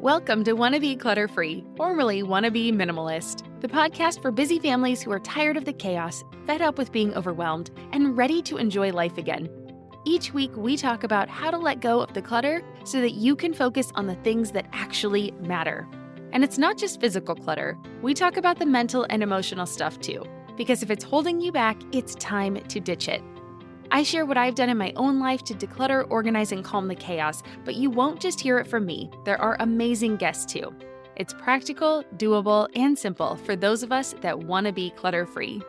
Welcome to Wanna Be Clutter-Free, formerly Wanna Be Minimalist, the podcast for busy families who are tired of the chaos, fed up with being overwhelmed, and ready to enjoy life again. Each week, we talk about how to let go of the clutter so that you can focus on the things that actually matter. And it's not just physical clutter. We talk about the mental and emotional stuff too, because if it's holding you back, it's time to ditch it. I share what I've done in my own life to declutter, organize, and calm the chaos, but you won't just hear it from me. There are amazing guests too. It's practical, doable, and simple for those of us that want to be clutter-free.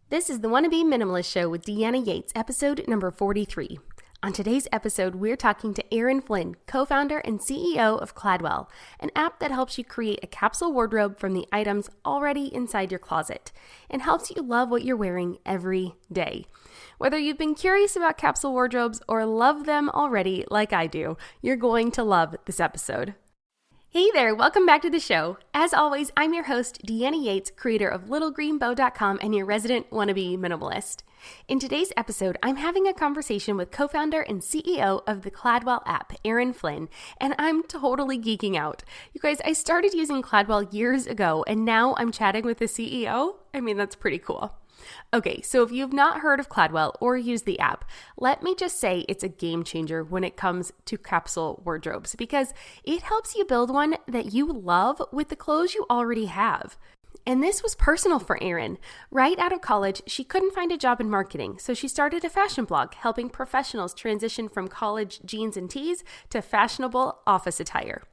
This is the Wanna Be Minimalist Show with Deanna Yates, episode number 43. On today's episode, we're talking to Erin Flynn, co-founder and CEO of Cladwell, an app that helps you create a capsule wardrobe from the items already inside your closet and helps you love what you're wearing every day. Whether you've been curious about capsule wardrobes or love them already like I do, you're going to love this episode. Hey there, welcome back to the show. As always, I'm your host, Deanna Yates, creator of littlegreenbow.com and your resident wannabe minimalist. In today's episode, I'm having a conversation with co-founder and CEO of the Cladwell app, Erin Flynn, and I'm totally geeking out. You guys, I started using Cladwell years ago, and now I'm chatting with the CEO. I mean, that's pretty cool. Okay, so if you've not heard of Cladwell or used the app, let me just say it's a game changer when it comes to capsule wardrobes because it helps you build one that you love with the clothes you already have. And this was personal for Erin. Right out of college, she couldn't find a job in marketing, so she started a fashion blog helping professionals transition from college jeans and tees to fashionable office attire.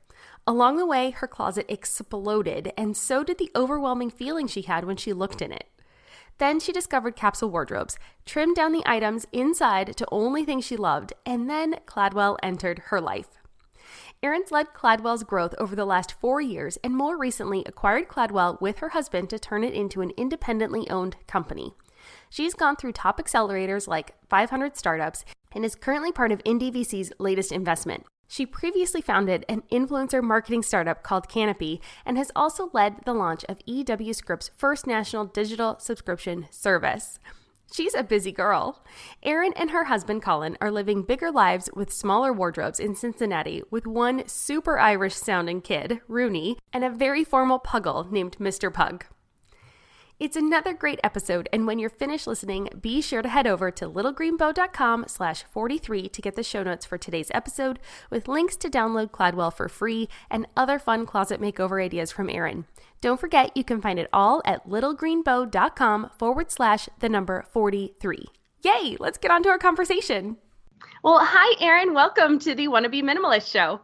Along the way, her closet exploded, and so did the overwhelming feeling she had when she looked in it. Then she discovered capsule wardrobes, trimmed down the items inside to only things she loved, and then Cladwell entered her life. Erin's led Cladwell's growth over the last 4 years and more recently acquired Cladwell with her husband to turn it into an independently owned company. She's gone through top accelerators like 500 Startups and is currently part of IndieVC's latest investment. She previously founded an influencer marketing startup called Canopy and has also led the launch of EW Script's first national digital subscription service. She's a busy girl. Erin and her husband Colin are living bigger lives with smaller wardrobes in Cincinnati with one super Irish-sounding kid, Rooney, and a very formal puggle named Mr. Pug. It's another great episode, and when you're finished listening, be sure to head over to littlegreenbow.com/43 to get the show notes for today's episode with links to download Cladwell for free and other fun closet makeover ideas from Erin. Don't forget, you can find it all at littlegreenbow.com/43. Yay, let's get on to our conversation. Well, hi, Erin. Welcome to the Wanna Be Minimalist Show.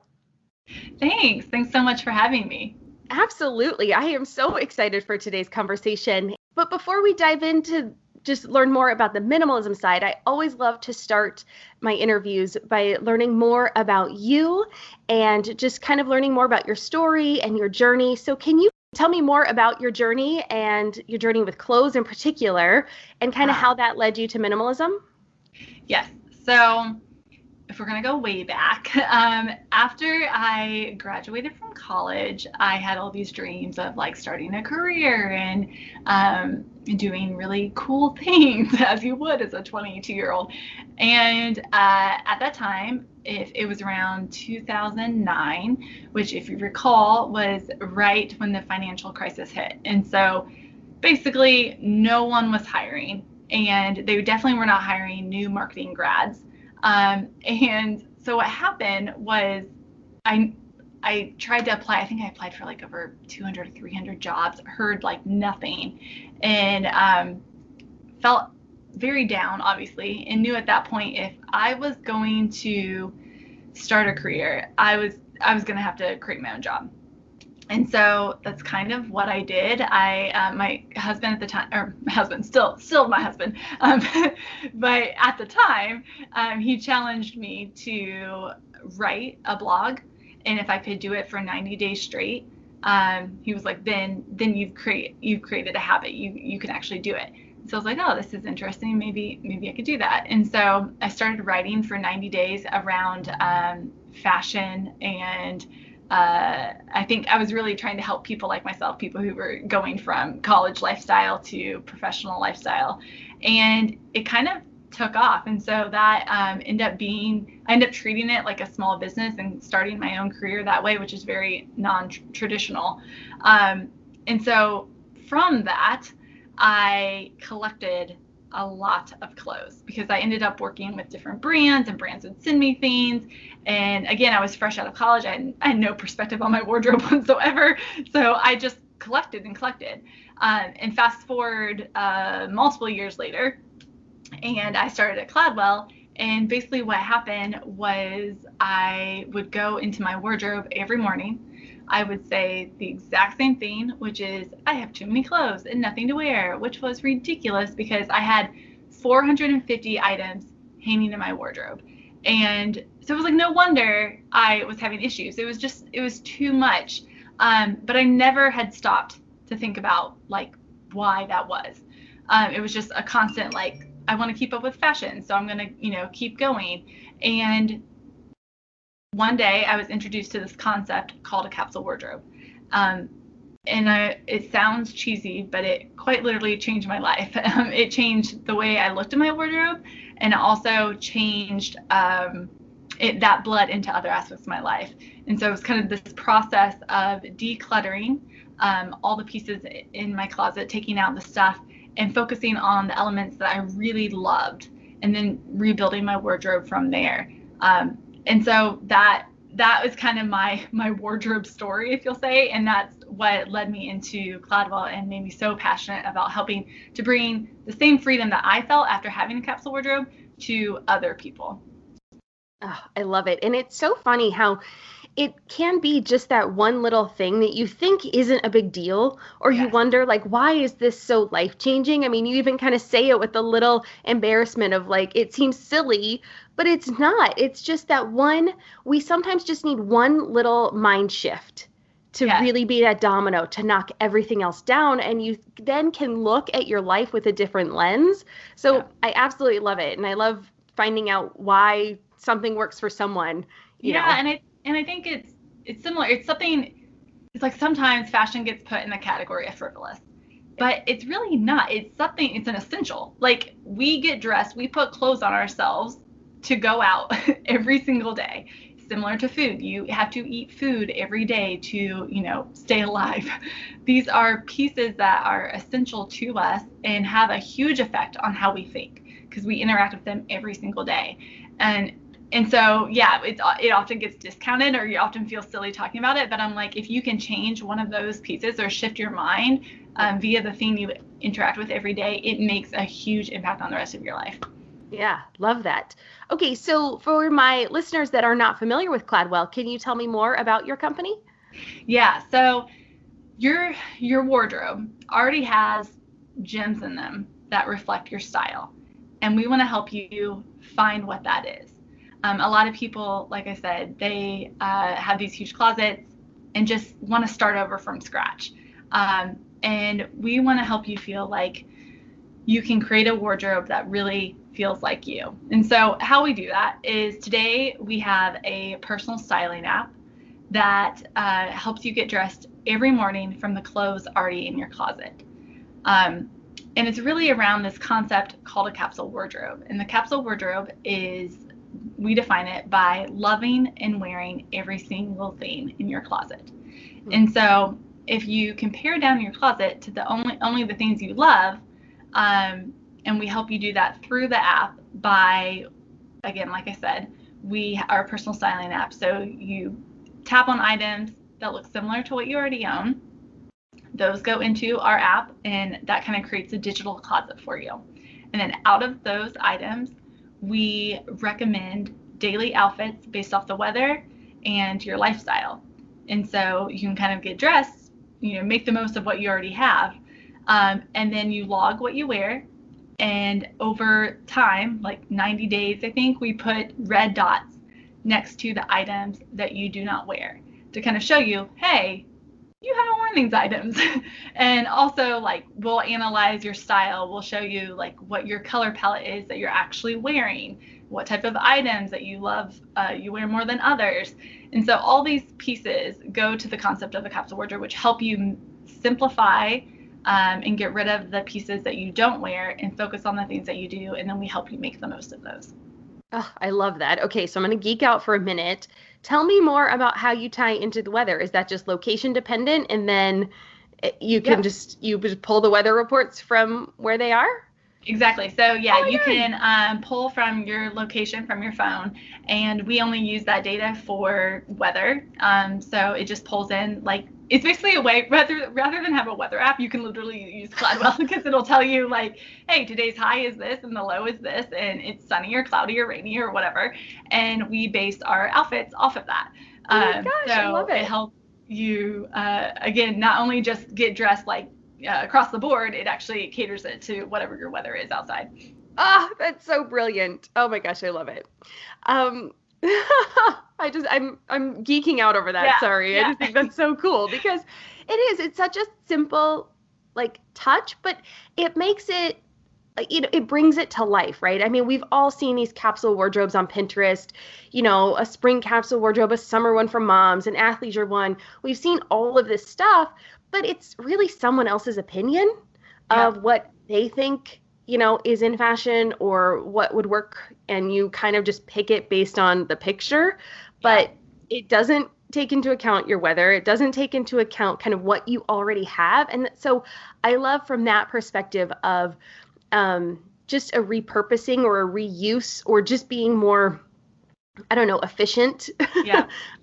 Thanks. Thanks so much for having me. Absolutely. I am so excited for today's conversation. But before we dive into just learn more about the minimalism side, I always love to start my interviews by learning more about you and just kind of learning more about your story and your journey. So can you tell me more about your journey and your journey with clothes in particular and kind of how that led you to minimalism? Yes. So if we're going to go way back, after I graduated from college, I had all these dreams of like starting a career and doing really cool things as you would as a 22-year-old. And at that time, if it was around 2009, which if you recall was right when the financial crisis hit. And so basically no one was hiring and they definitely were not hiring new marketing grads. And so what happened was I tried to apply. I think I applied for like over 200 or 300 jobs, heard like nothing, and felt very down, obviously, and knew at that point if I was going to start a career, I was going to have to create my own job. And so that's kind of what I did. My husband at the time, or my husband, still my husband, but at the time, he challenged me to write a blog, and if I could do it for 90 days straight, he was like, then you've created a habit. You can actually do it. So I was like, oh, this is interesting. Maybe I could do that. And so I started writing for 90 days around fashion and I think I was really trying to help people like myself, people who were going from college lifestyle to professional lifestyle. And it kind of took off. And so that I ended up treating it like a small business and starting my own career that way, which is very non-traditional. And so from that, I collected a lot of clothes because I ended up working with different brands, and brands would send me things. And again, I was fresh out of college. I had no perspective on my wardrobe whatsoever. So I just collected and collected. And fast forward multiple years later, and I started at Cladwell. And basically what happened was I would go into my wardrobe every morning. I would say the exact same thing, which is I have too many clothes and nothing to wear, which was ridiculous because I had 450 items hanging in my wardrobe. And so it was like, no wonder I was having issues. It was too much. But I never had stopped to think about like why that was. It was just a constant, like, I want to keep up with fashion, so I'm going to, keep going. And one day I was introduced to this concept called a capsule wardrobe. It sounds cheesy, but it quite literally changed my life. It changed the way I looked at my wardrobe, and it also changed that bled into other aspects of my life. And so it was kind of this process of decluttering all the pieces in my closet, taking out the stuff and focusing on the elements that I really loved, and then rebuilding my wardrobe from there. And so that was kind of my wardrobe story, if you'll say, and that's what led me into Cladwell and made me so passionate about helping to bring the same freedom that I felt after having a capsule wardrobe to other people. Oh, I love it. And it's so funny how it can be just that one little thing that you think isn't a big deal, or you wonder, like, why is this so life-changing? I mean, you even kind of say it with a little embarrassment of like, it seems silly, but it's not. It's just that we sometimes just need one little mind shift to really be that domino to knock everything else down. And you then can look at your life with a different lens. So I absolutely love it. And I love finding out why something works for someone. You know. And I think it's similar. It's like sometimes fashion gets put in the category of frivolous, but it's really not. It's an essential. Like, we get dressed, we put clothes on ourselves to go out every single day. Similar to food, you have to eat food every day to, stay alive. These are pieces that are essential to us and have a huge effect on how we think because we interact with them every single day. And so, it often gets discounted, or you often feel silly talking about it. But I'm like, if you can change one of those pieces or shift your mind via the thing you interact with every day, it makes a huge impact on the rest of your life. Yeah, love that. Okay, so for my listeners that are not familiar with Cladwell, can you tell me more about your company? Yeah, so your wardrobe already has gems in them that reflect your style. And we want to help you find what that is. A lot of people, like I said, they have these huge closets and just want to start over from scratch. And we want to help you feel like you can create a wardrobe that really feels like you. And so how we do that is today we have a personal styling app that helps you get dressed every morning from the clothes already in your closet. And it's really around this concept called a capsule wardrobe. And the capsule wardrobe we define it by loving and wearing every single thing in your closet. Mm-hmm. And so if you can down your closet to the only the things you love, and we help you do that through the app by, again, like I said, we are a personal styling app. So you tap on items that look similar to what you already own. Those go into our app, and that kind of creates a digital closet for you. And then out of those items, we recommend daily outfits based off the weather and your lifestyle. And so you can kind of get dressed, make the most of what you already have. And then you log what you wear. And over time, like 90 days, I think, we put red dots next to the items that you do not wear to kind of show you, hey, you haven't worn these items. And also, like, we'll analyze your style. We'll show you like what your color palette is that you're actually wearing, what type of items that you love, you wear more than others. And so all these pieces go to the concept of the capsule wardrobe, which help you simplify and get rid of the pieces that you don't wear and focus on the things that you do. And then we help you make the most of those. Oh, I love that. Okay, so I'm going to geek out for a minute. Tell me more about how you tie into the weather. Is that just location dependent, and then you just pull the weather reports from where they are? Exactly. So yeah, you can pull from your location from your phone, and we only use that data for weather. So it just pulls in, like, it's basically a way, rather than have a weather app, you can literally use Cloudwell because it'll tell you, like, hey, today's high is this and the low is this, and it's sunny or cloudy or rainy or whatever, and we base our outfits off of that. Oh my gosh, so I love it. It helps you again not only just get dressed like across the board, it actually caters it to whatever your weather is outside. Ah, that's so brilliant. Oh my gosh, I love it. I'm geeking out over that. Yeah, Sorry. yeah. I just think that's so cool because it's such a simple like touch, but it makes it, it brings it to life, right? I mean, we've all seen these capsule wardrobes on Pinterest, a spring capsule wardrobe, a summer one for moms, an athleisure one. We've seen all of this stuff, but it's really someone else's opinion of what they think, is in fashion or what would work. And you kind of just pick it based on the picture, but it doesn't take into account your weather. It doesn't take into account kind of what you already have. And so I love from that perspective of just a repurposing or a reuse or just being more, I don't know, efficient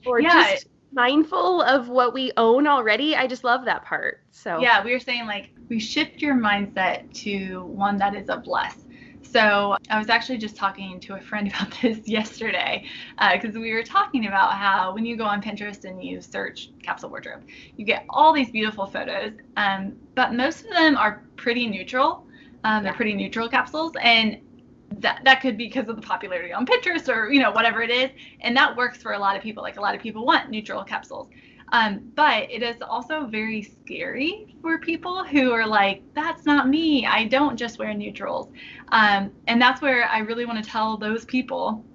or just mindful of what we own already. I just love that part. So yeah, we were saying, like, we shift your mindset to one that is of less. So I was actually just talking to a friend about this yesterday because we were talking about how when you go on Pinterest and you search capsule wardrobe, you get all these beautiful photos, but most of them are pretty neutral. They're pretty neutral capsules, and that could be because of the popularity on Pinterest or, whatever it is. And that works for a lot of people. Like, a lot of people want neutral capsules. But it is also very scary for people who are like, that's not me. I don't just wear neutrals. And that's where I really want to tell those people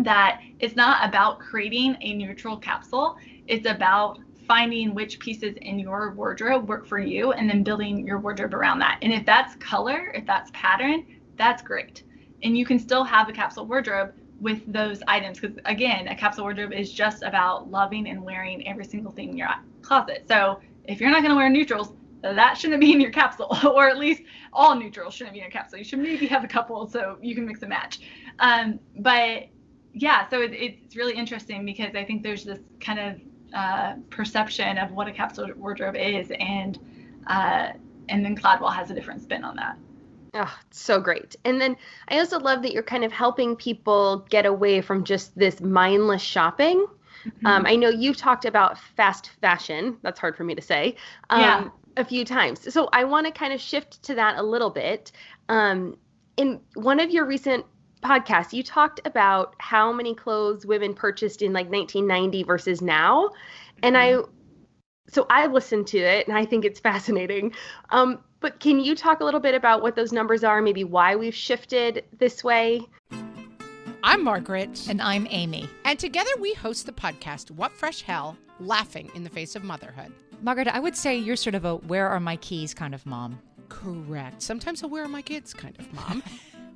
that it's not about creating a neutral capsule. It's about finding which pieces in your wardrobe work for you and then building your wardrobe around that. And if that's color, if that's pattern, that's great. And you can still have a capsule wardrobe with those items because, again, a capsule wardrobe is just about loving and wearing every single thing in your closet. So if you're not going to wear neutrals, that shouldn't be in your capsule, or at least all neutrals shouldn't be in your capsule. You should maybe have a couple so you can mix and match. But yeah, so it's really interesting because I think there's this kind of perception of what a capsule wardrobe is, and then Cloudwell has a different spin on that. Oh, so great. And then I also love that you're kind of helping people get away from just this mindless shopping. Mm-hmm. I know you've talked about fast fashion. That's hard for me to say. A few times. So I want to kind of shift to that a little bit. In one of your recent podcasts, you talked about how many clothes women purchased in like 1990 versus now. And so I listened to it and I think it's fascinating. But can you talk a little bit about what those numbers are, maybe why we've shifted this way? I'm Margaret. And I'm Amy. And together we host the podcast, What Fresh Hell? Laughing in the Face of Motherhood. Margaret, I would say you're sort of a where are my keys kind of mom. Correct. Sometimes a where are my kids kind of mom.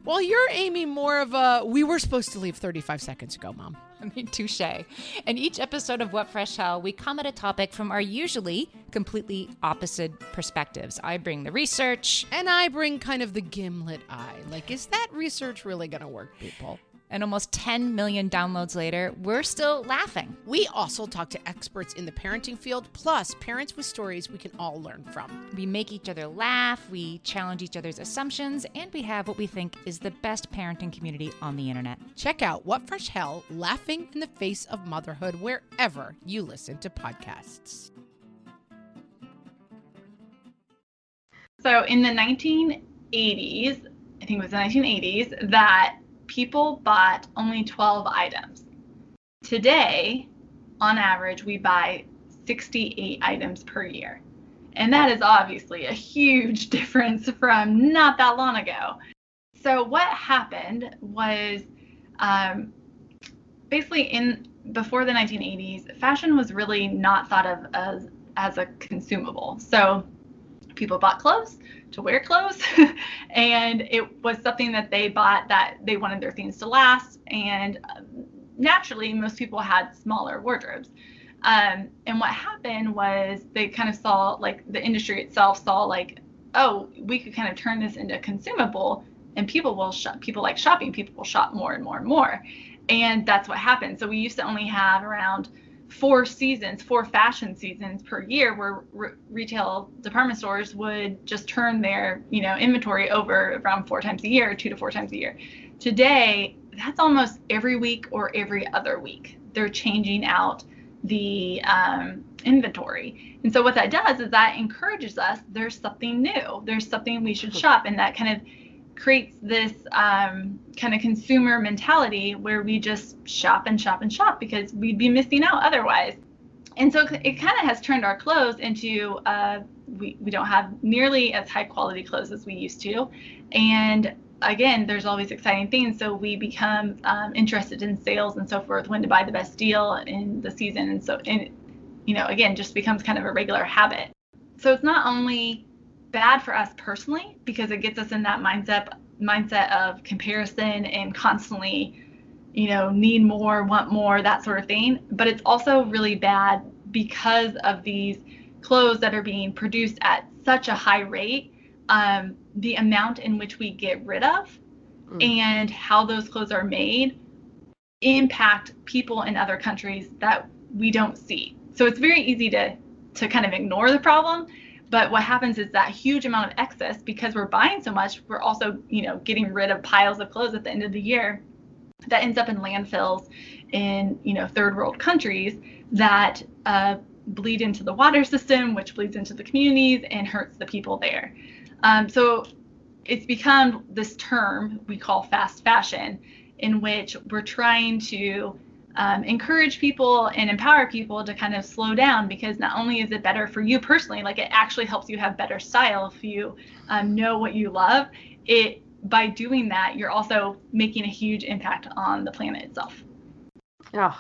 Well, you're, Amy, more of a we were supposed to leave 35 seconds ago, mom. I mean, touche. In each episode of What Fresh Hell, we come at a topic from our usually completely opposite perspectives. I bring the research. And I bring kind of the gimlet eye. Like, is that research really going to work, people? And almost 10 million downloads later, we're still laughing. We also talk to experts in the parenting field, plus parents with stories we can all learn from. We make each other laugh, we challenge each other's assumptions, and we have what we think is the best parenting community on the internet. Check out What Fresh Hell, Laughing in the Face of Motherhood, wherever you listen to podcasts. So in the 1980s, I think it was the 1980s, that people bought only 12 items. Today, on average, we buy 68 items per year. And that is obviously a huge difference from not that long ago. So what happened was basically before the 1980s, fashion was really not thought of as a consumable. So People bought clothes to wear clothes, and it was something that they bought that they wanted their things to last. And naturally, most people had smaller wardrobes. And what happened was they kind of saw, like, the industry itself saw, like, oh, we could kind of turn this into a consumable, and people will shop. People like shopping. People will shop more and more and more. And that's what happened. So we used to only have around 4 fashion seasons per year, where retail department stores would just turn their, inventory over around 4 times a year, 2 to 4 times a year. Today, that's almost every week or every other week. They're changing out the inventory. And so what that does is that encourages us, there's something new, there's something we should shop. And that kind of creates this kind of consumer mentality where we just shop and shop and shop because we'd be missing out otherwise. And so it kind of has turned our clothes into, we don't have nearly as high quality clothes as we used to. And again, there's always exciting things. So we become interested in sales and so forth, when to buy the best deal in the season. And so, again, just becomes kind of a regular habit. So it's not only bad for us personally, because it gets us in that mindset of comparison and constantly, need more, want more, that sort of thing. But it's also really bad because of these clothes that are being produced at such a high rate. The amount in which we get rid of and how those clothes are made impact people in other countries that we don't see. So it's very easy to kind of ignore the problem. But what happens is that huge amount of excess, because we're buying so much, we're also, getting rid of piles of clothes at the end of the year that ends up in landfills in, third world countries that bleed into the water system, which bleeds into the communities and hurts the people there. So it's become this term we call fast fashion, in which we're trying to encourage people and empower people to kind of slow down, because not only is it better for you personally, like it actually helps you have better style if you know what you love. By doing that, you're also making a huge impact on the planet itself. Oh,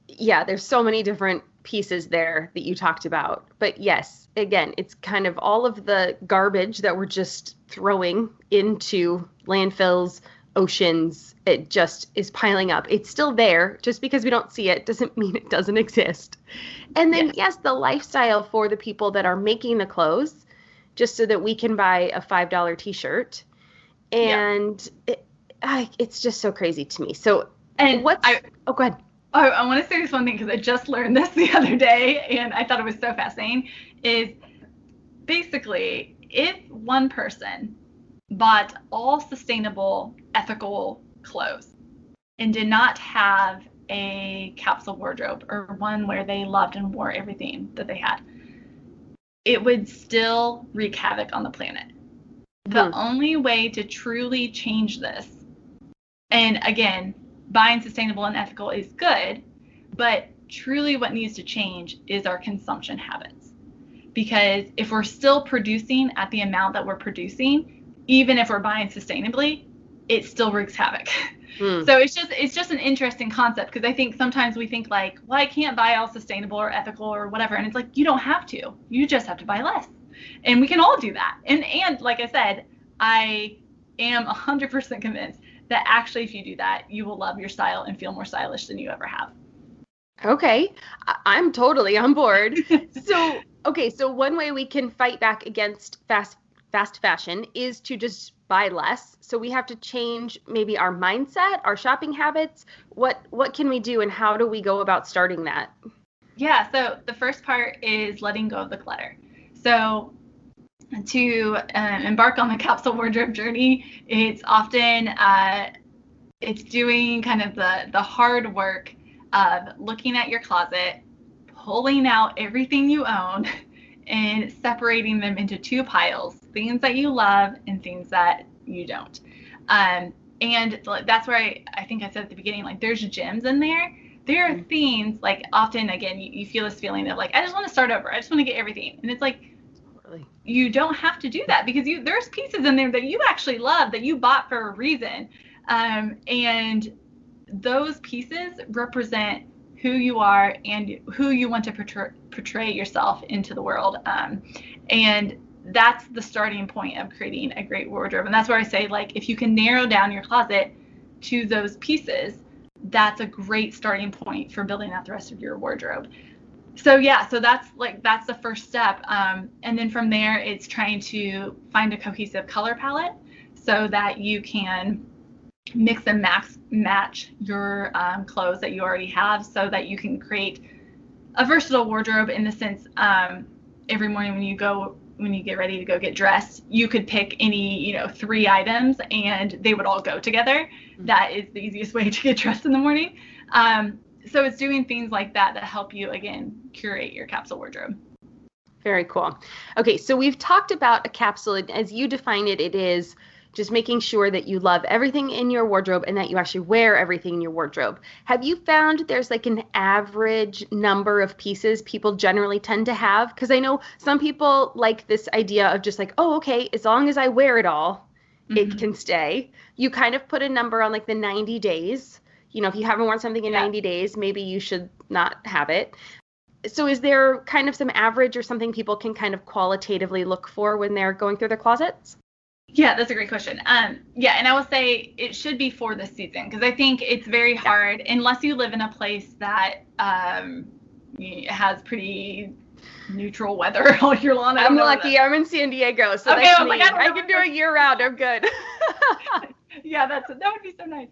yeah, there's so many different pieces there that you talked about. But yes, again, it's kind of all of the garbage that we're just throwing into landfills, oceans. It just is piling up. It's still there. Just because we don't see it doesn't mean it doesn't exist. And then, yes, the lifestyle for the people that are making the clothes, just so that we can buy a $5 t-shirt. And it's just so crazy to me. So, and go ahead. I want to say this one thing, because I just learned this the other day and I thought it was so fascinating, is basically if one person bought all sustainable, ethical clothes and did not have a capsule wardrobe, or one where they loved and wore everything that they had, it would still wreak havoc on the planet. The only way to truly change this, and again, buying sustainable and ethical is good, but truly what needs to change is our consumption habits. Because if we're still producing at the amount that we're producing, even if we're buying sustainably, it still wreaks havoc. So it's just an interesting concept, because I think sometimes we think like, well, I can't buy all sustainable or ethical or whatever. And it's like, you don't have to. You just have to buy less. And we can all do that. And like I said, I am 100% convinced that actually if you do that, you will love your style and feel more stylish than you ever have. Okay, I'm totally on board. So one way we can fight back against fast fashion is to just buy less. So we have to change maybe our mindset, our shopping habits. What can we do, and how do we go about starting that? Yeah, so the first part is letting go of the clutter. So to embark on the capsule wardrobe journey, it's often it's doing kind of the hard work of looking at your closet, pulling out everything you own, and separating them into 2 piles: things that you love and things that you don't. And that's where I think I said at the beginning, like, there's gems in there. There are things, like, often, again, you feel this feeling of like, I just want to start over. I just want to get everything. And it's like, you don't have to do that, because there's pieces in there that you actually love, that you bought for a reason. And those pieces represent who you are and who you want to portray yourself into the world. And that's the starting point of creating a great wardrobe. And that's where I say, like, if you can narrow down your closet to those pieces, that's a great starting point for building out the rest of your wardrobe. So yeah, so that's the first step. And then from there, it's trying to find a cohesive color palette so that you can mix and match your clothes that you already have, so that you can create a versatile wardrobe in the sense, every morning when you get ready to go get dressed, you could pick any, 3 items and they would all go together. That is the easiest way to get dressed in the morning. So it's doing things like that help you, again, curate your capsule wardrobe. Very cool. Okay, so we've talked about a capsule. As you define it, it is just making sure that you love everything in your wardrobe and that you actually wear everything in your wardrobe. Have you found there's like an average number of pieces people generally tend to have? Because I know some people like this idea of just like, oh, okay, as long as I wear it all, it can stay. You kind of put a number on like the 90 days. If you haven't worn something in 90 days, maybe you should not have it. So is there kind of some average or something people can kind of qualitatively look for when they're going through their closets? Yeah, that's a great question. And I will say it should be for this season, because I think it's very hard unless you live in a place that has pretty neutral weather all year long. I'm lucky. I'm in San Diego, so okay, that's me. I can do it year round. I'm good. Yeah, that would be so nice.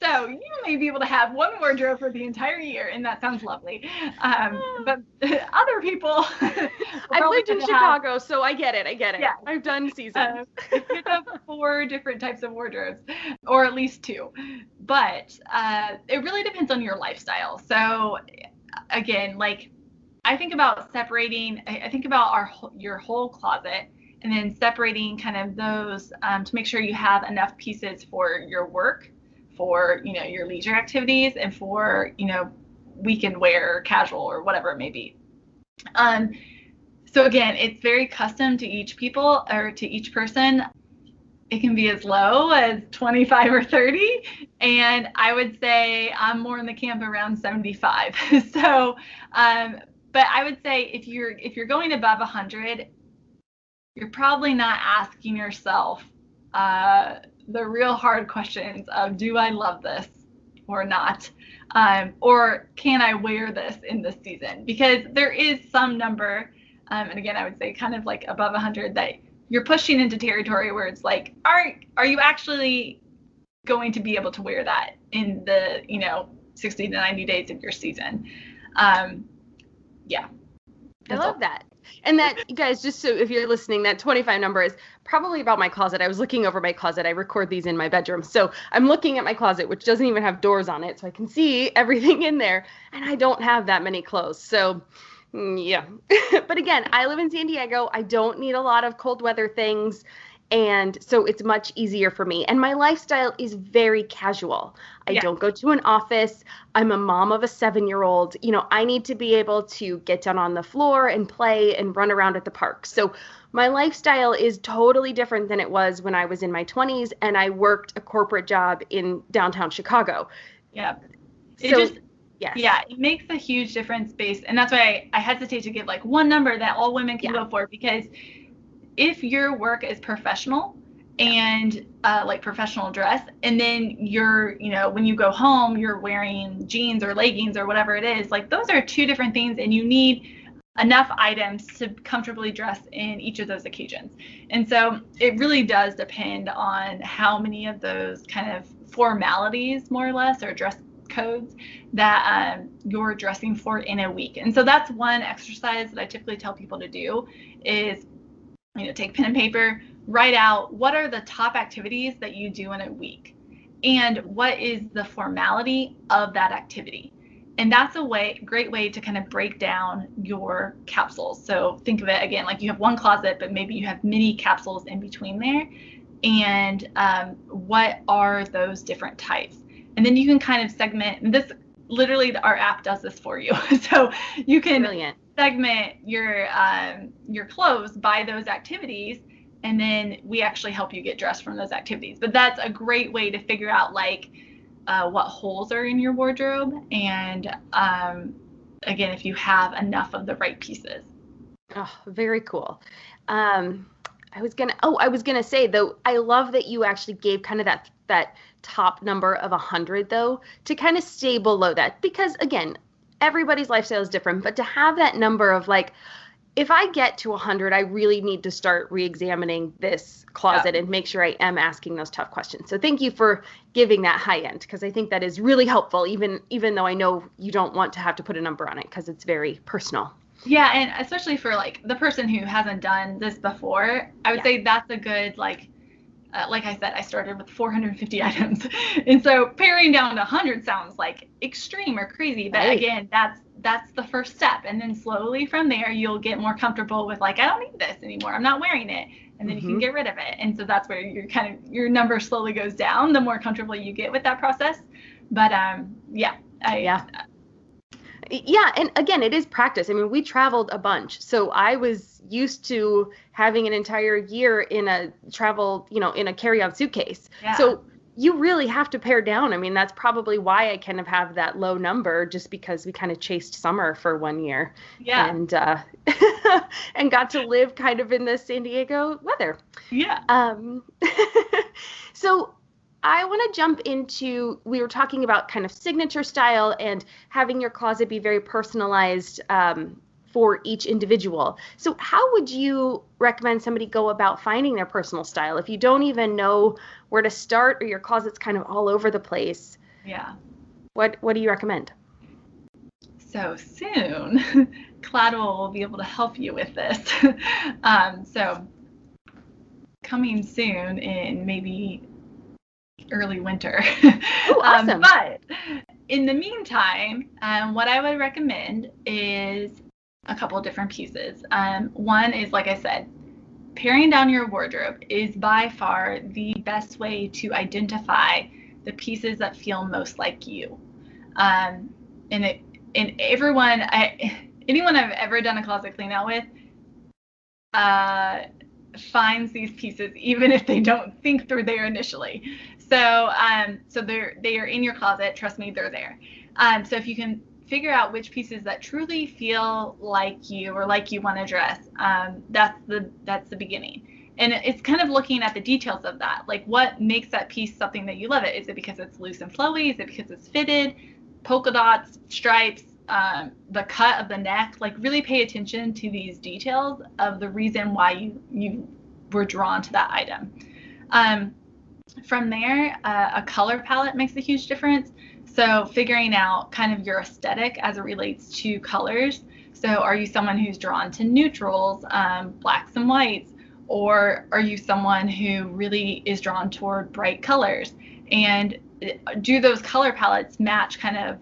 So you may be able to have one wardrobe for the entire year, and that sounds lovely. But other people, I've lived in Chicago, so I get it. Yeah. I've done seasons. You have 4 different types of wardrobes, or at least 2. But it really depends on your lifestyle. So again, like, I think about separating. I think about your whole closet, and then separating kind of those to make sure you have enough pieces for your work, for your leisure activities, and for weekend wear or casual or whatever it may be. So again, it's very custom to each people or to each person. It can be as low as 25 or 30, and I would say I'm more in the camp around 75. So but I would say if you're going above 100, you're probably not asking yourself the real hard questions of, do I love this or not? Or can I wear this in this season? Because there is some number, and again, I would say kind of like above 100, that you're pushing into territory where it's like, are you actually going to be able to wear that in the, 60 to 90 days of your season? Yeah. I love that. And that, you guys, just so if you're listening, that 25 number is probably about my closet. I was looking over my closet. I record these in my bedroom. So I'm looking at my closet, which doesn't even have doors on it. So I can see everything in there. And I don't have that many clothes. So yeah. But again, I live in San Diego. I don't need a lot of cold weather things. And so it's much easier for me. And my lifestyle is very casual. I don't go to an office. I'm a mom of a 7-year-old. I need to be able to get down on the floor and play and run around at the park. So my lifestyle is totally different than it was when I was in my 20s and I worked a corporate job in downtown Chicago. Yeah. Yes. Yeah, it makes a huge difference and that's why I hesitate to give like one number that all women can go for, because if your work is professional and like professional dress, and then you're, when you go home, you're wearing jeans or leggings or whatever it is, like those are 2 different things, and you need enough items to comfortably dress in each of those occasions. And so it really does depend on how many of those kind of formalities, more or less, or dress codes that you're dressing for in a week. And so that's one exercise that I typically tell people to do is, take pen and paper, write out what are the top activities that you do in a week and what is the formality of that activity. And that's a great way to kind of break down your capsules. So think of it again, like you have one closet, but maybe you have many capsules in between there. And what are those different types? And then you can kind of segment, and this literally our app does this for you. So you can segment your clothes by those activities, and then we actually help you get dressed from those activities. But that's a great way to figure out like what holes are in your wardrobe, and again, if you have enough of the right pieces. Oh, very cool. I was gonna say though, I love that you actually gave kind of that top number of 100 though, to kind of stay below that, because again, everybody's lifestyle is different, but to have that number of like, if I get to 100, I really need to start re-examining this closet and make sure I am asking those tough questions. So thank you for giving that high end, because I think that is really helpful, even though I know you don't want to have to put a number on it because it's very personal. Yeah, and especially for like the person who hasn't done this before, I would say that's a good like I said, I started with 450 items, and so paring down to 100 sounds like extreme or crazy, but again, that's the first step, and then slowly from there you'll get more comfortable with like, I don't need this anymore, I'm not wearing it, and then you can get rid of it, and so that's where your number slowly goes down the more comfortable you get with that process. But Yeah, and again, it is practice. I mean, we traveled a bunch, so I was used to having an entire year in a carry-on suitcase. Yeah. So you really have to pare down. I mean, that's probably why I kind of have that low number, just because we kind of chased summer for 1 year. Yeah. And and got to live kind of in the San Diego weather. Yeah. So I want to jump into, we were talking about kind of signature style and having your closet be very personalized for each individual. So how would you recommend somebody go about finding their personal style if you don't even know where to start, or your closet's kind of all over the place? Yeah. What do you recommend? So soon, Cladwell will be able to help you with this. So coming soon in maybe early winter. Oh, awesome. But in the meantime, what I would recommend is a couple of different pieces. One is, like I said, paring down your wardrobe is by far the best way to identify the pieces that feel most like you. Anyone I've ever done a closet clean out with finds these pieces even if they don't think they're there initially. So they are in your closet. Trust me, they're there. So if you can figure out which pieces that truly feel like you or like you want to dress, that's the beginning. And it's kind of looking at the details of that. Like, what makes that piece something that you love it? Is it because it's loose and flowy? Is it because it's fitted? Polka dots, stripes, the cut of the neck? Like, really pay attention to these details of the reason why you were drawn to that item. From there, a color palette makes a huge difference. So figuring out kind of your aesthetic as it relates to colors. So are you someone who's drawn to neutrals, blacks and whites, or are you someone who really is drawn toward bright colors? And do those color palettes match kind of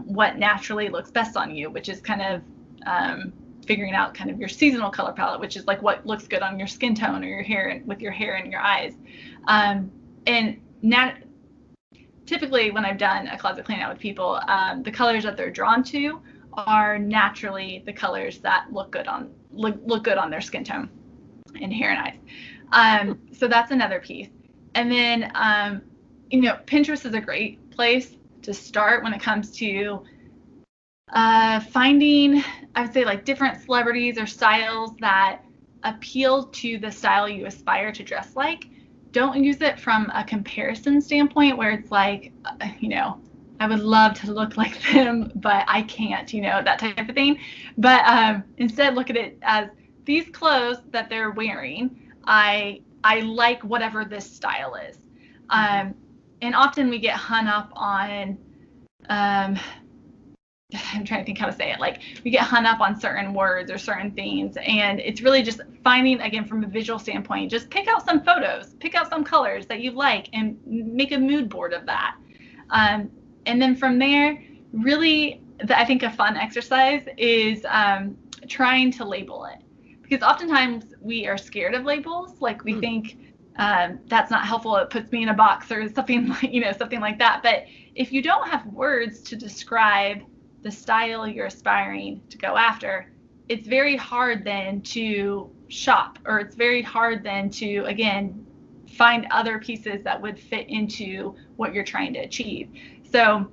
what naturally looks best on you, which is kind of figuring out kind of your seasonal color palette, which is like what looks good on your skin tone or your hair, with your hair and your eyes. Typically when I've done a closet clean out with people, the colors that they're drawn to are naturally the colors that look good on their skin tone and hair and eyes. So that's another piece. And then, Pinterest is a great place to start when it comes to finding, I would say, like different celebrities or styles that appeal to the style you aspire to dress like. Don't use it from a comparison standpoint where it's like, I would love to look like them, but I can't, that type of thing. But instead look at it as these clothes that they're wearing, I like whatever this style is. And often we get hung up on, I'm trying to think how to say it. Like, we get hung up on certain words or certain themes, and it's really just finding, again, from a visual standpoint, just pick out some photos, pick out some colors that you like, and make a mood board of that. And then from there, really, I think a fun exercise is trying to label it, because oftentimes we are scared of labels. Like, we think that's not helpful. It puts me in a box or something like that. But if you don't have words to describe the style you're aspiring to go after, it's very hard then to shop, or it's very hard then to, again, find other pieces that would fit into what you're trying to achieve. So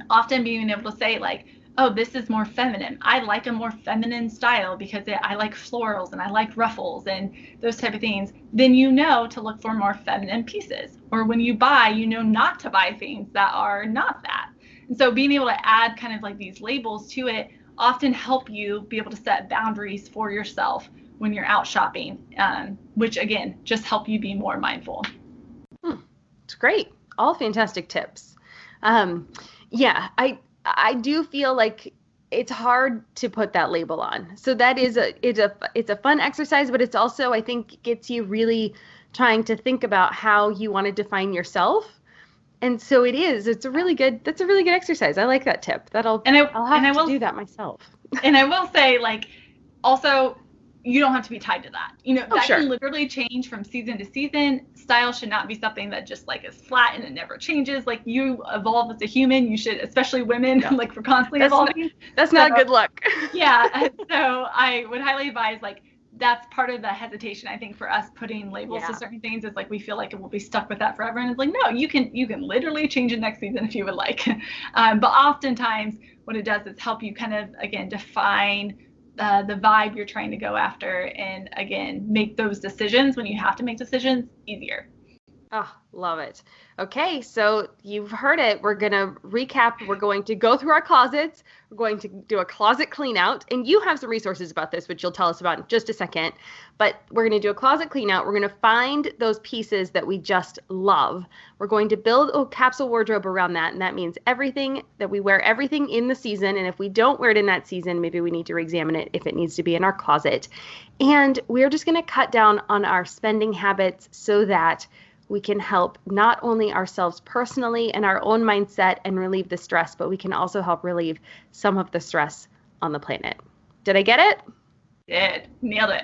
often being able to say, like, oh, this is more feminine. I like a more feminine style because I like florals and I like ruffles and those type of things. Then you know to look for more feminine pieces. Or when you buy, you know not to buy things that are not that. And so being able to add kind of like these labels to it often help you be able to set boundaries for yourself when you're out shopping, which again, just help you be more mindful. It's great. All fantastic tips. Yeah, I do feel like it's hard to put that label on. So that is it's a fun exercise, but it's also, I think, gets you really trying to think about how you want to define yourself. And so that's a really good exercise. I like that tip. I'll have to do that myself. And I will say, like, also, you don't have to be tied to that. That can literally change from season to season. Style should not be something that just like is flat and it never changes. Like, you evolve as a human. You should, especially women, like, for constantly evolving. That's not a good look. Yeah. So I would highly advise, like, that's part of the hesitation, I think, for us putting labels to certain things, is like we feel like it will be stuck with that forever. And it's like, no, you can literally change it next season if you would like. But oftentimes what it does is help you kind of, again, define the vibe you're trying to go after, and again, make those decisions when you have to make decisions easier. Oh, love it. Okay, so you've heard it. We're going to recap. We're going to go through our closets. We're going to do a closet clean out. And you have some resources about this, which you'll tell us about in just a second. But we're going to do a closet clean out. We're going to find those pieces that we just love. We're going to build a capsule wardrobe around that. And that means everything that we wear, everything in the season. And if we don't wear it in that season, maybe we need to re-examine it if it needs to be in our closet. And we're just going to cut down on our spending habits so that we can help not only ourselves personally and our own mindset and relieve the stress, but we can also help relieve some of the stress on the planet. Did I get it? Did. Nailed it.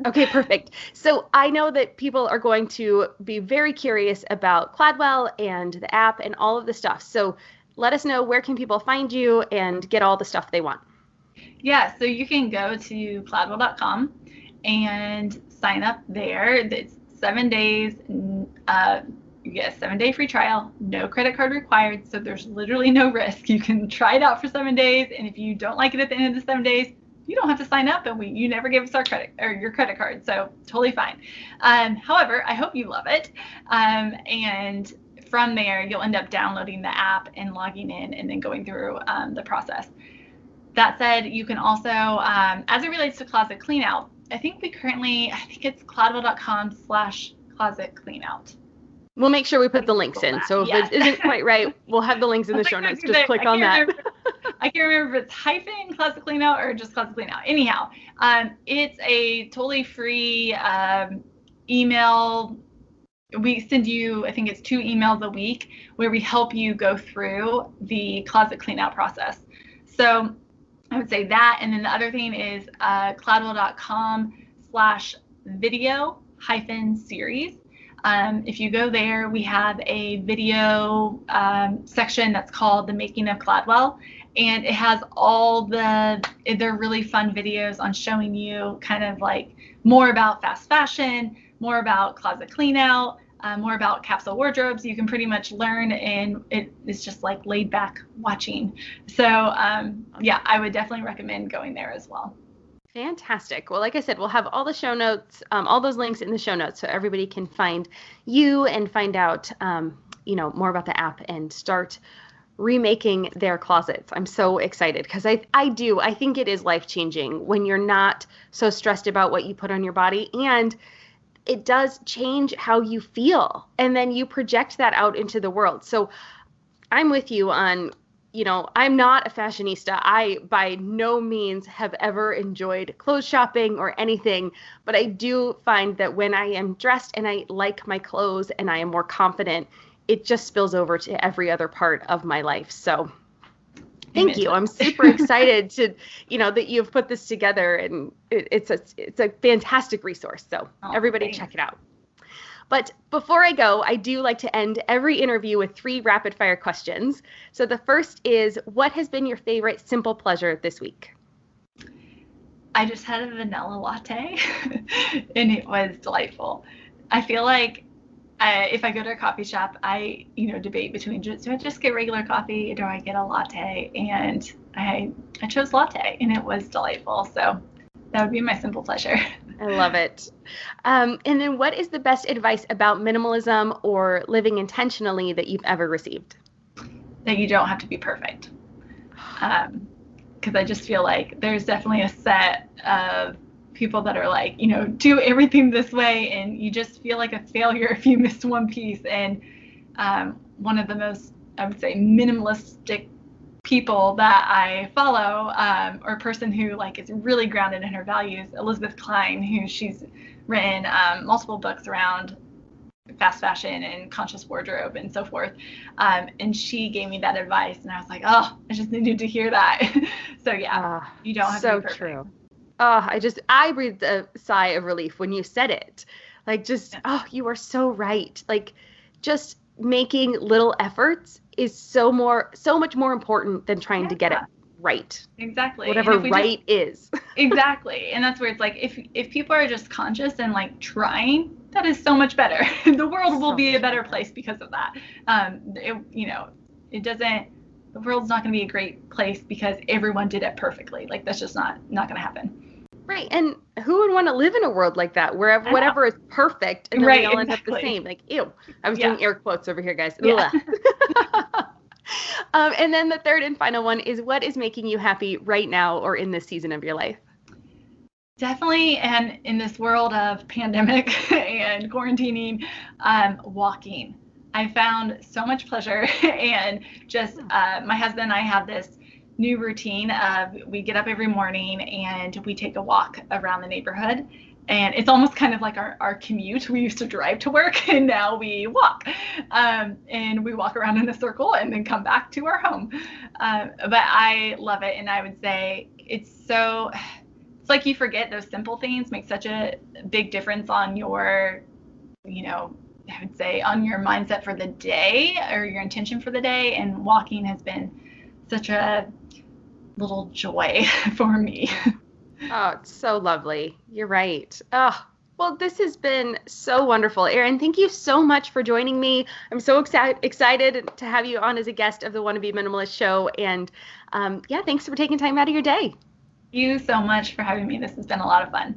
Okay, perfect. So I know that people are going to be very curious about Cladwell and the app and all of the stuff. So let us know, where can people find you and get all the stuff they want? Yeah, so you can go to cladwell.com and sign up there. It's 7 days, you get a 7-day free trial, no credit card required, so there's literally no risk. You can try it out for 7 days, and if you don't like it at the end of the 7 days, you don't have to sign up, and you never give us your credit card, so totally fine. However, I hope you love it, and from there, you'll end up downloading the app and logging in and then going through the process. That said, you can also, as it relates to closet cleanout, I think it's cladwell.com/closet cleanout. We'll make sure we put the links in. So if it isn't quite right, we'll have the links in the show notes. Just click on that. I can't remember if it's hyphen closet cleanout or just closet cleanout. Anyhow, it's a totally free email. We send you, I think it's 2 emails a week where we help you go through the closet cleanout process. So I would say that. And then the other thing is cladwell.com/video-series. If you go there, we have a video section that's called The Making of Cladwell. And it has they're really fun videos on showing you kind of like more about fast fashion, more about closet cleanout, more about capsule wardrobes. You can pretty much learn, and it's just like laid back watching. So yeah, I would definitely recommend going there as well. Fantastic. Well, like I said, we'll have all the show notes, all those links in the show notes, so everybody can find you and find out, more about the app and start remaking their closets. I'm so excited because I think it is life-changing when you're not so stressed about what you put on your body, and it does change how you feel, and then you project that out into the world. So I'm with you on, I'm not a fashionista. I by no means have ever enjoyed clothes shopping or anything, but I do find that when I am dressed and I like my clothes and I am more confident, it just spills over to every other part of my life. So thank you. I'm super excited to, that you've put this together, and it's a fantastic resource. So everybody check it out. But before I go, I do like to end every interview with 3 rapid fire questions. So the first is, what has been your favorite simple pleasure this week? I just had a vanilla latte and it was delightful. I feel like if I go to a coffee shop, I, debate between, do I just get regular coffee? Do I get a latte? And I chose latte, and it was delightful. So that would be my simple pleasure. I love it. And then what is the best advice about minimalism or living intentionally that you've ever received? That you don't have to be perfect. Because I just feel like there's definitely a set of people that are like, do everything this way, and you just feel like a failure if you miss one piece. And one of the most, I would say, minimalistic people that I follow, or a person who like is really grounded in her values, Elizabeth Klein, who she's written multiple books around fast fashion and conscious wardrobe and so forth. And she gave me that advice, and I was like, oh, I just needed to hear that. So yeah, you don't have to be perfect. So true. I breathed a sigh of relief when you said it. Like, you are so right. Like, just making little efforts is so much more important than trying to get it right. Exactly. Whatever right is. Exactly. And that's where it's like, if people are just conscious and like trying, that is so much better. The world will be a better place because of that. The world's not going to be a great place because everyone did it perfectly. Like, that's just not going to happen. Right. And who would want to live in a world like that where whatever is perfect and then we all end up the same? Like, ew. I was doing air quotes over here, guys. Yeah. And then the third and final one is, what is making you happy right now or in this season of your life? Definitely. And in this world of pandemic and quarantining, walking. I found so much pleasure, and just my husband and I have this new routine of, we get up every morning and we take a walk around the neighborhood, and it's almost kind of like our commute. We used to drive to work, and now we walk, and we walk around in a circle and then come back to our home. But I love it, and I would say it's like you forget those simple things make such a big difference on your, I would say, on your mindset for the day or your intention for the day. And walking has been such a little joy for me. Oh, it's so lovely. You're right. Oh, well, this has been so wonderful. Erin, thank you so much for joining me. I'm so excited to have you on as a guest of the Wanna Be Minimalist show. And thanks for taking time out of your day. Thank you so much for having me. This has been a lot of fun.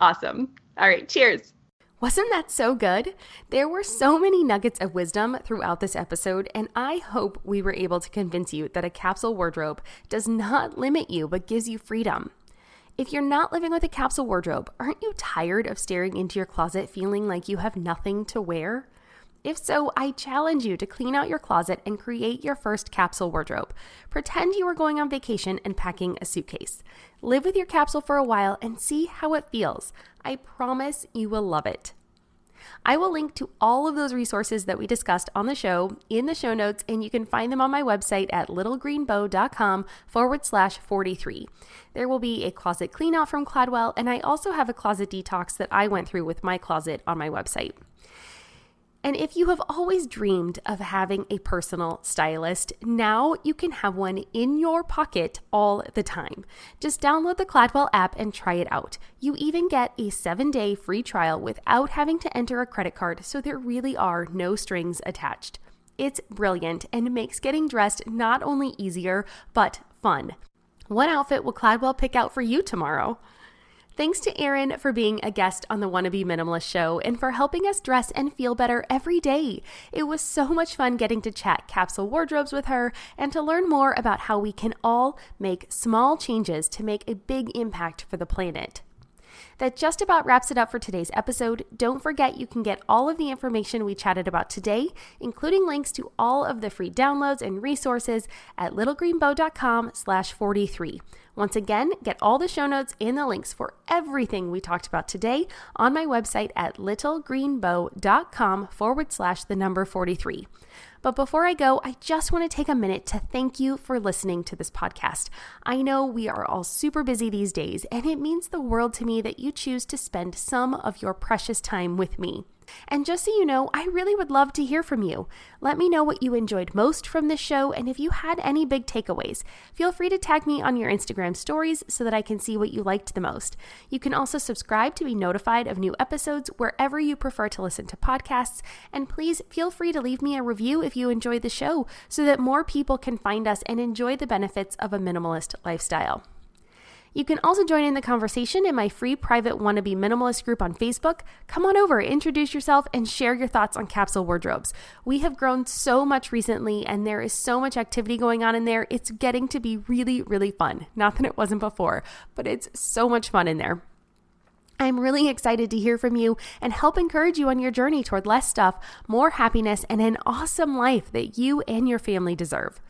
Awesome. All right. Cheers. Wasn't that so good? There were so many nuggets of wisdom throughout this episode, and I hope we were able to convince you that a capsule wardrobe does not limit you but gives you freedom. If you're not living with a capsule wardrobe, aren't you tired of staring into your closet feeling like you have nothing to wear? If so, I challenge you to clean out your closet and create your first capsule wardrobe. Pretend you are going on vacation and packing a suitcase. Live with your capsule for a while and see how it feels. I promise you will love it. I will link to all of those resources that we discussed on the show in the show notes, and you can find them on my website at littlegreenbow.com/43. There will be a closet clean out from Cladwell, and I also have a closet detox that I went through with my closet on my website. And if you have always dreamed of having a personal stylist, now you can have one in your pocket all the time. Just download the Cladwell app and try it out. You even get a 7-day free trial without having to enter a credit card, so there really are no strings attached. It's brilliant and makes getting dressed not only easier, but fun. What outfit will Cladwell pick out for you tomorrow? Thanks to Erin for being a guest on the Wanna Be Minimalist show and for helping us dress and feel better every day. It was so much fun getting to chat capsule wardrobes with her and to learn more about how we can all make small changes to make a big impact for the planet. That just about wraps it up for today's episode. Don't forget you can get all of the information we chatted about today, including links to all of the free downloads and resources at littlegreenbow.com/43. Once again, get all the show notes and the links for everything we talked about today on my website at littlegreenbow.com/43. But before I go, I just want to take a minute to thank you for listening to this podcast. I know we are all super busy these days, and it means the world to me that you choose to spend some of your precious time with me. And just so you know, I really would love to hear from you. Let me know what you enjoyed most from this show, and if you had any big takeaways. Feel free to tag me on your Instagram stories so that I can see what you liked the most. You can also subscribe to be notified of new episodes wherever you prefer to listen to podcasts, and please feel free to leave me a review if you enjoyed the show so that more people can find us and enjoy the benefits of a minimalist lifestyle. You can also join in the conversation in my free private Wannabe Minimalist group on Facebook. Come on over, introduce yourself, and share your thoughts on capsule wardrobes. We have grown so much recently, and there is so much activity going on in there. It's getting to be really, really fun. Not that it wasn't before, but it's so much fun in there. I'm really excited to hear from you and help encourage you on your journey toward less stuff, more happiness, and an awesome life that you and your family deserve.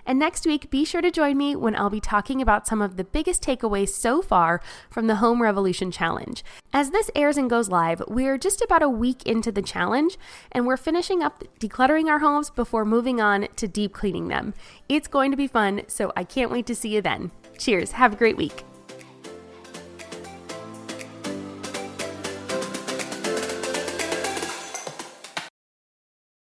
And next week, be sure to join me when I'll be talking about some of the biggest takeaways so far from the Home Revolution Challenge. As this airs and goes live, we're just about a week into the challenge, and we're finishing up decluttering our homes before moving on to deep cleaning them. It's going to be fun, so I can't wait to see you then. Cheers. Have a great week.